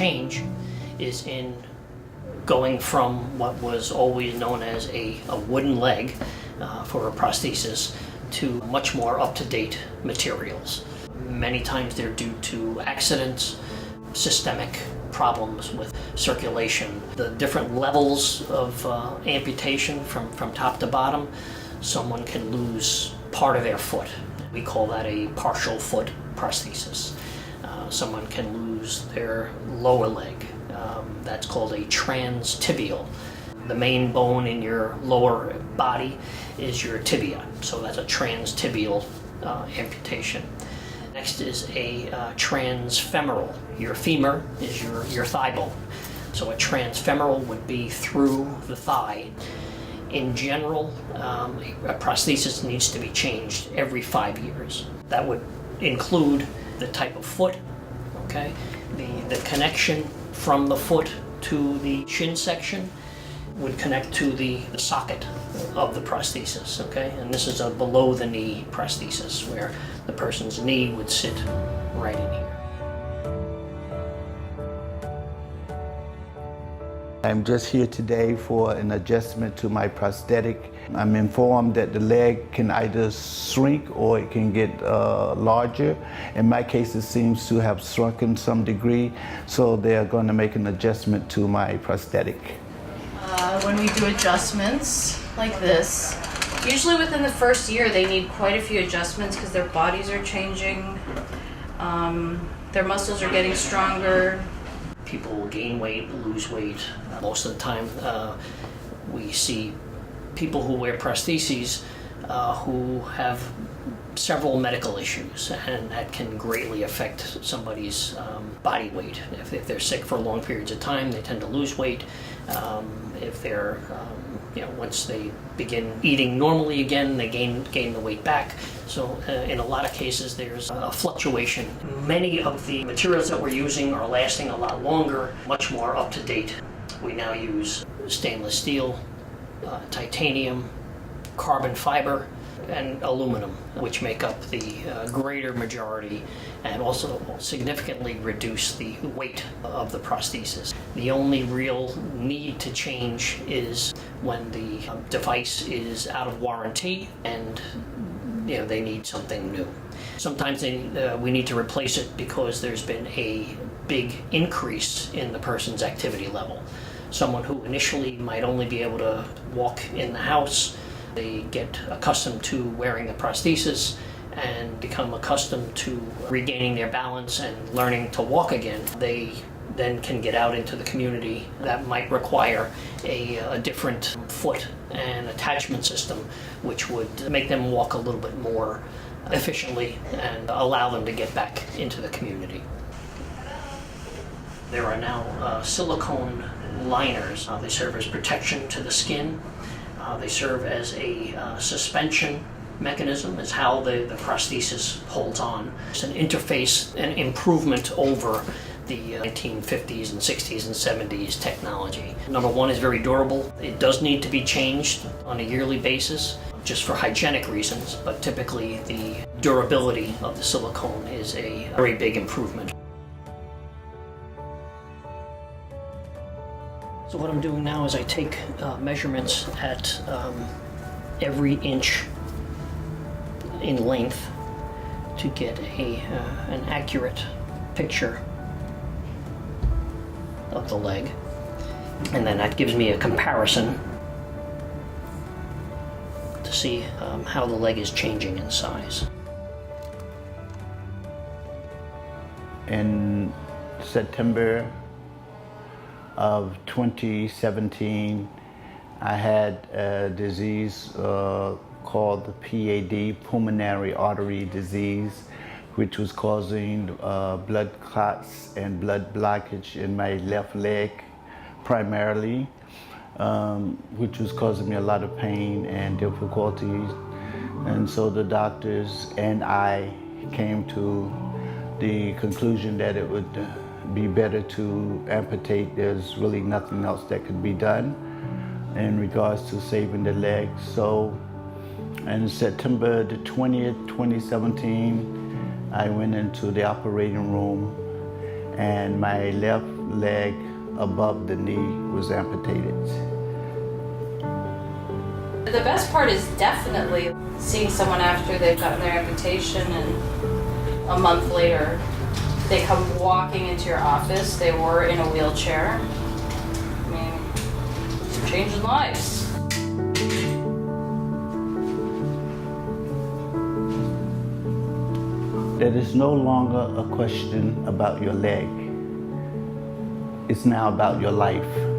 change is in going from what was always known as a wooden leg for a prosthesis to much more up-to-date materials. Many times they're due to accidents, systemic problems with circulation, the different levels of amputation from top to bottom. Someone can lose part of their foot. We call that a partial foot prosthesis. Someone can lose their lower leg. That's called a transtibial. The main bone in your lower body is your tibia, so that's a transtibial amputation. Next is a transfemoral. Your femur is your thigh bone. So a transfemoral would be through the thigh. In general, a prosthesis needs to be changed every 5 years. That would include the type of foot, okay? The connection from the foot to the shin section would connect to the socket of the prosthesis, okay? And this is a below the knee prosthesis where the person's knee would sit right in here. I'm just here today for an adjustment to my prosthetic. I'm informed that the leg can either shrink or it can get larger. In my case, it seems to have shrunken some degree, so they're going to make an adjustment to my prosthetic. When we do adjustments like this, usually within the first year they need quite a few adjustments because their bodies are changing, their muscles are getting stronger. People will gain weight, lose weight. Most of the time we see people who wear prostheses who have several medical issues, and that can greatly affect somebody's body weight. If they're sick for long periods of time, they tend to lose weight. If they're, once they begin eating normally again, they gain the weight back. So in a lot of cases, there's a fluctuation. Many of the materials that we're using are lasting a lot longer, much more up to date. We now use stainless steel, titanium, carbon fiber, and aluminum, which make up the greater majority and also significantly reduce the weight of the prosthesis. The only real need to change is when the device is out of warranty and they need something new. Sometimes we need to replace it because there's been a big increase in the person's activity level. Someone who initially might only be able to walk in the house, they get accustomed to wearing a prosthesis and become accustomed to regaining their balance and learning to walk again. They then can get out into the community. That might require a different foot and attachment system, which would make them walk a little bit more efficiently and allow them to get back into the community. There are now silicone liners. They serve as protection to the skin. They serve as a suspension mechanism, is how the prosthesis holds on. It's an interface, an improvement over the 1950s and 60s and 70s technology. Number one, is very durable. It does need to be changed on a yearly basis, just for hygienic reasons, but typically the durability of the silicone is a very big improvement. So what I'm doing now is I take measurements at every inch in length to get an accurate picture of the leg, and then that gives me a comparison to see how the leg is changing in size. In September of 2017, I had a disease called the PAD, pulmonary artery disease, which was causing blood clots and blood blockage in my left leg primarily, which was causing me a lot of pain and difficulties. And so the doctors and I came to the conclusion that it would be better to amputate. There's really nothing else that could be done in regards to saving the leg. So on September the 20th, 2017, I went into the operating room and my left leg above the knee was amputated. The best part is definitely seeing someone after they've gotten their amputation and a month later they come walking into your office. They were in a wheelchair. I mean, it's changing lives. It is no longer a question about your leg. It's now about your life.